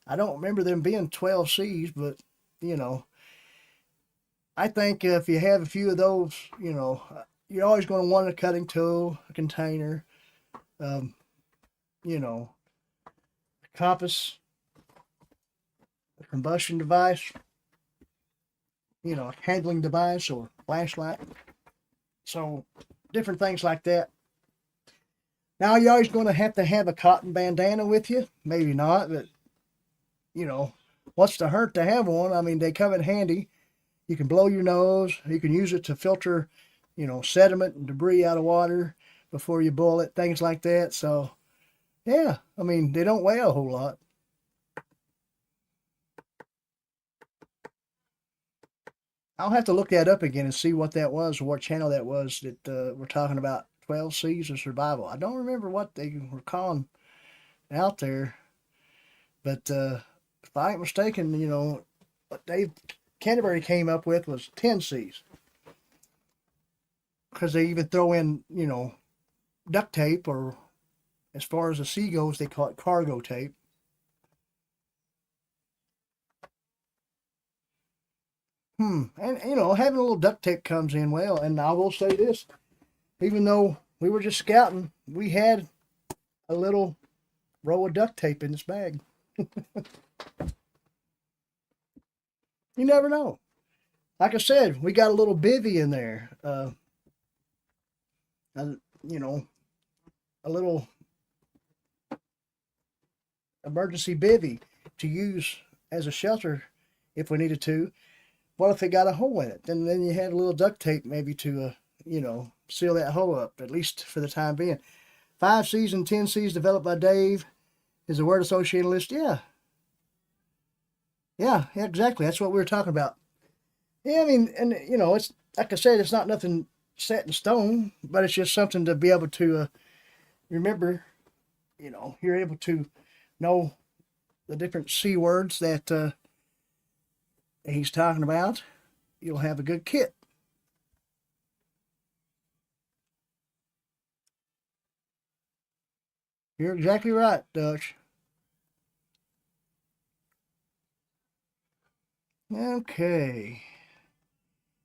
I don't remember them being 12 C's, but, you know, I think if you have a few of those, you're always going to want a cutting tool, a container, um, you know, a compass, a combustion device, a handling device or flashlight. So different things like that. Now, you're always going to have a cotton bandana with you. Maybe not, but, what's the hurt to have one? I mean, they come in handy. You can blow your nose. You can use it to filter, sediment and debris out of water before you boil it, things like that. So, yeah, I mean, they don't weigh a whole lot. I'll have to look that up again and see what that was or what channel that was that we're talking about 12 C's of survival. I don't remember what they were calling out there, but if I ain't mistaken, what Dave Canterbury came up with was 10 C's. Because they even throw in, duct tape, or as far as the sea goes, they call it cargo tape. And, having a little duct tape comes in well. And I will say this, even though we were just scouting, we had a little roll of duct tape in this bag. You never know. Like I said, we got a little bivvy in there. A little emergency bivvy to use as a shelter if we needed to. What if it got a hole in it? Then you had a little duct tape maybe to, seal that hole up, at least for the time being. 5 C's and 10 C's developed by Dave is a word associated list. Yeah. Yeah, exactly. That's what we were talking about. Yeah, I mean, and, it's, like I said, it's not nothing set in stone, but it's just something to be able to remember. You're able to know the different C words that he's talking about. You'll have a good kit. You're exactly right, Dutch. Okay.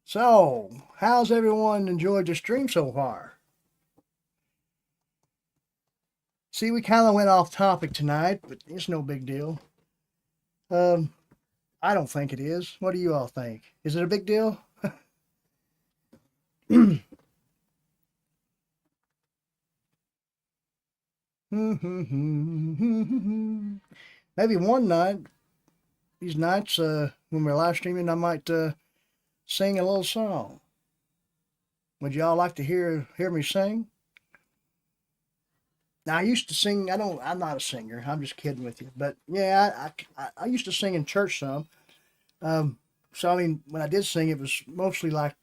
So, how's everyone enjoyed the stream so far? See, we kind of went off topic tonight, but it's no big deal. I don't think it is. What do you all think? Is it a big deal? Maybe one night, these nights when we're live streaming, I might sing a little song. Would y'all like to hear me sing? Now, I used to sing. I'm not a singer. I'm just kidding with you. But yeah, I used to sing in church some. So I mean, when I did sing, it was mostly like,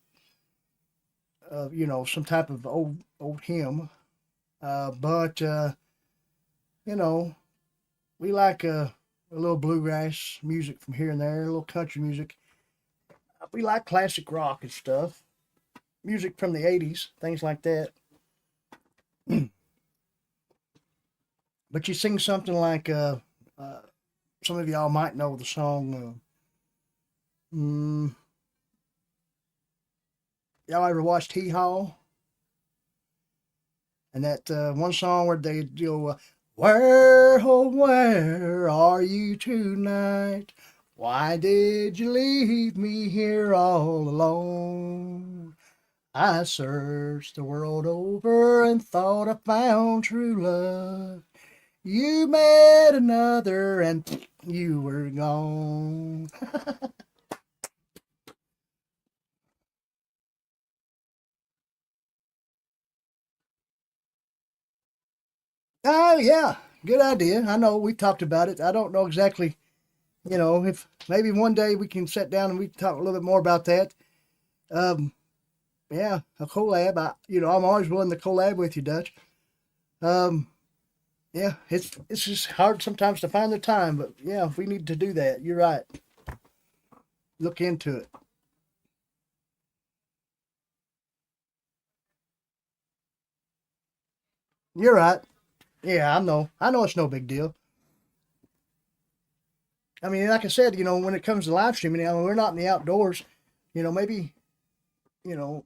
some type of old hymn. But we like a little bluegrass music from here and there, a little country music. We like classic rock and stuff, music from the '80s, things like that. But you sing something like some of y'all might know the song. Y'all ever watched Hee Haw? And that one song where they do, where, oh, where are you tonight? Why did you leave me here all alone? I searched the world over and thought I found true love. You met another and you were gone. Oh, yeah, good idea. I know we talked about it. I don't know exactly, if maybe one day we can sit down and we can talk a little bit more about that. Um, yeah, a collab. I'm always willing to collab with you, Dutch. Um, yeah, it's just hard sometimes to find the time, but yeah, if we need to do that, you're right. Look into it. You're right. Yeah, I know. I know it's no big deal. I mean, like I said, when it comes to live streaming, we're not in the outdoors. Maybe, you know,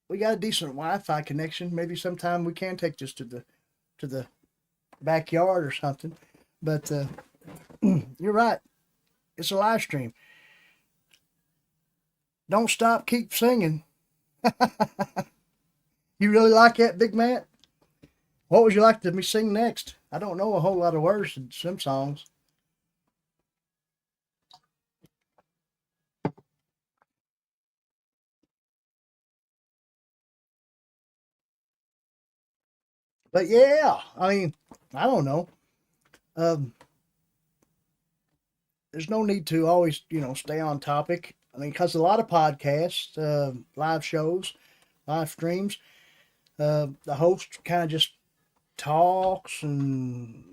we got a decent Wi-Fi connection. Maybe sometime we can take this to the backyard or something. But you're right. It's a live stream. Don't stop. Keep singing. You really like that, Big Matt? What would you like to me sing next? I don't know a whole lot of words to some songs. But yeah, I mean, I don't know. Um, there's no need to always, stay on topic. I mean, because a lot of podcasts, live shows, live streams, the host kind of just talks and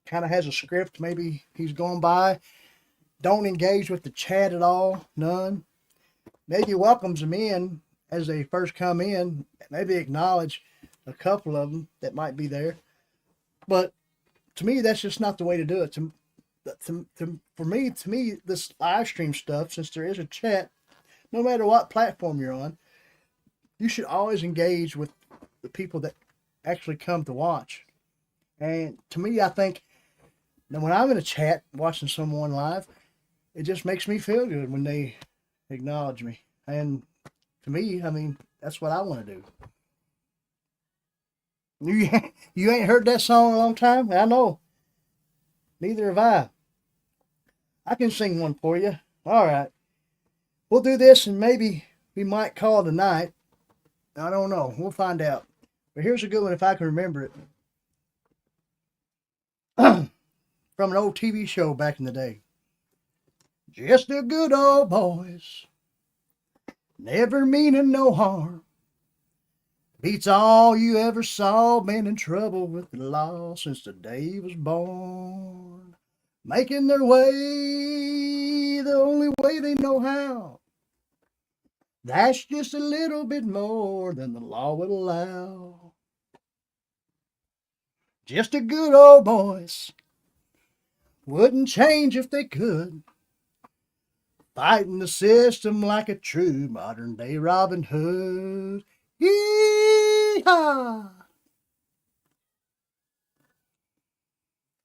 kind of has a script. Maybe he's going by. Don't engage with the chat at all. None. Maybe welcomes them in as they first come in. Maybe acknowledge a couple of them that might be there. But to me, that's just not the way to do it. For me, this live stream stuff, since there is a chat, no matter what platform you're on, you should always engage with the people that actually come to watch. And to me, I think that when I'm in a chat watching someone live, it just makes me feel good when they acknowledge me. And to me, I mean, that's what I want to do. You you ain't heard that song in a long time? I know. Neither have I. I can sing one for you. All right. We'll do this and maybe we might call it a night. I don't know. We'll find out. But here's a good one if I can remember it. From an old TV show back in the day. Just the good old boys, never meaning no harm. Beats all you ever saw, been in trouble with the law since the day he was born. Making their way the only way they know how. That's just a little bit more than the law would allow. Just the good old boys, wouldn't change if they could. Fighting the system like a true modern day Robin Hood. Yee-haw!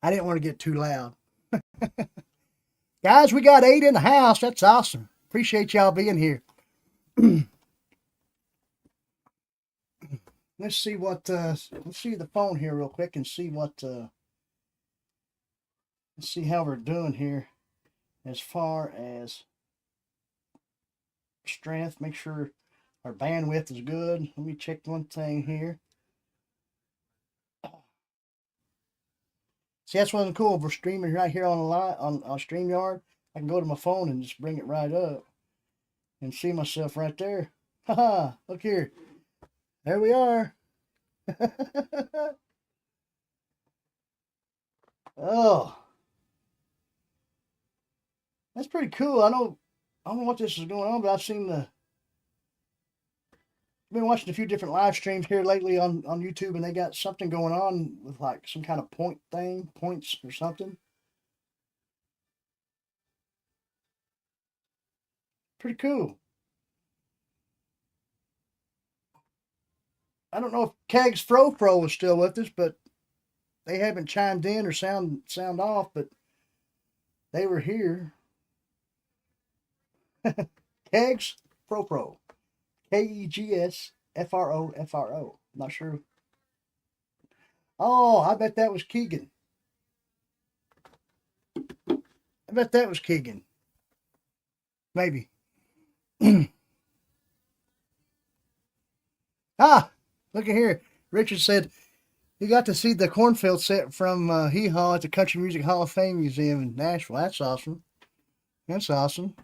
I didn't want to get too loud. Guys, we got 8 in the house. That's awesome. Appreciate y'all being here. Let's see let's see the phone here real quick and see let's see how we're doing here as far as strength. Make sure our bandwidth is good. Let me check one thing here. See, that's what's cool. If we're streaming right here on the line on StreamYard, I can go to my phone and just bring it right up and see myself right there. Haha, look here. There we are. Oh, that's pretty cool. I don't know what this is going on, but been watching a few different live streams here lately on YouTube, and they got something going on with like some kind of points or something. Pretty cool. I don't know if Kegs Fro is still with us, but they haven't chimed in or sound off, but they were here. Kegs Fro. KEGS FRO. Not sure. Oh, I bet that was Keegan. I bet that was Keegan. Maybe. Ah, look at here. Richard said he got to see the cornfield set from Hee Haw at the Country Music Hall of Fame Museum in Nashville. That's awesome. That's awesome.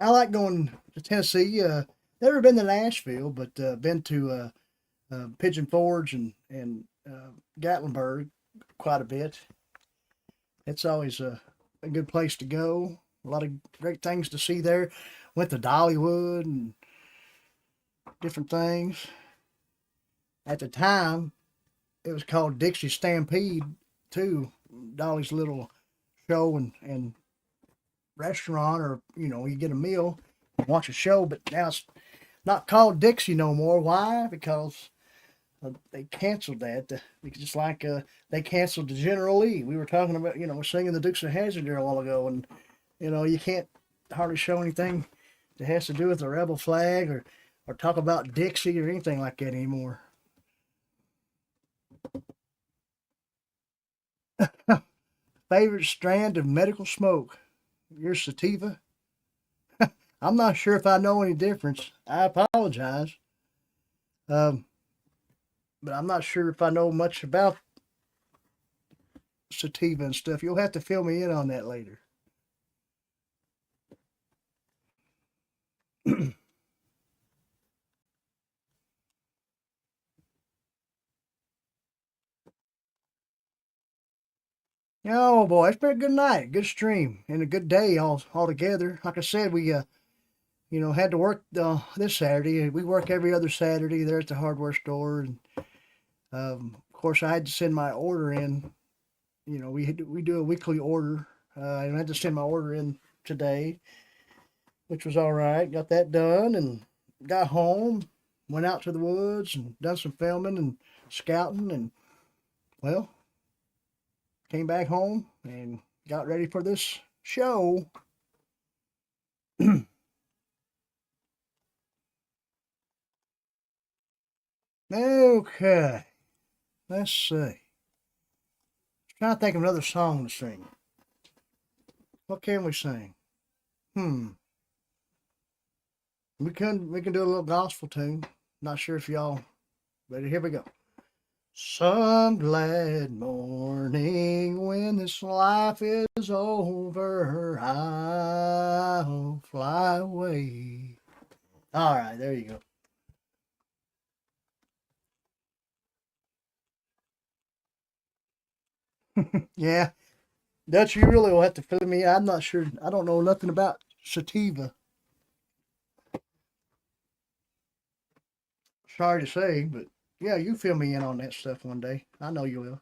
I like going to Tennessee. Never been to Nashville, but been to Pigeon Forge and Gatlinburg quite a bit. It's always a good place to go. A lot of great things to see there. Went to Dollywood and different things. At the time, it was called Dixie Stampede too. Dolly's little show and restaurant, or you get a meal, watch a show. But now it's not called Dixie no more. Why? Because they canceled that. Just like they canceled the General Lee. We were talking about, we're singing the Dukes of Hazzard there a while ago, and you can't hardly show anything that has to do with the rebel flag or talk about Dixie or anything like that anymore. Favorite strand of medical smoke? Your sativa? I'm not sure if I know any difference. I apologize. Um, but I'm not sure if I know much about sativa and stuff. You'll have to fill me in on that later. Oh boy, it's been a good night, good stream, and a good day all together. Like I said, we had to work this Saturday. We work every other Saturday there at the hardware store, and of course I had to send my order in. We do a weekly order. I had to send my order in today, which was all right. Got that done and got home, went out to the woods and done some filming and scouting, and well, came back home and got ready for this show. Okay, let's see. Trying to think of another song to sing. What can we sing? We can do a little gospel tune. Not sure if y'all ready. Here we go. Some glad morning when this life is over, I'll fly away. All right, there you go. Yeah, Dutch, you really will have to fill me in. I'm not sure. I don't know nothing about sativa. Sorry to say, but yeah, you fill me in on that stuff one day. I know you will.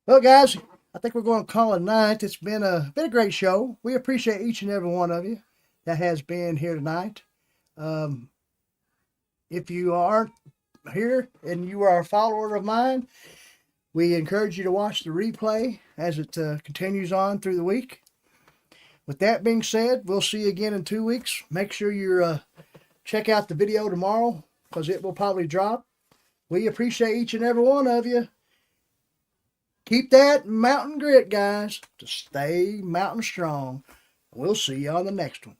Well, guys, I think we're going to call it a night. It's been a great show. We appreciate each and every one of you that has been here tonight. Um, if you are here and you are a follower of mine, we encourage you to watch the replay as it continues on through the week. With that being said, we'll see you again in 2 weeks. Make sure you check out the video tomorrow because it will probably drop. We appreciate each and every one of you. Keep that mountain grit, guys, to stay mountain strong. We'll see you on the next one.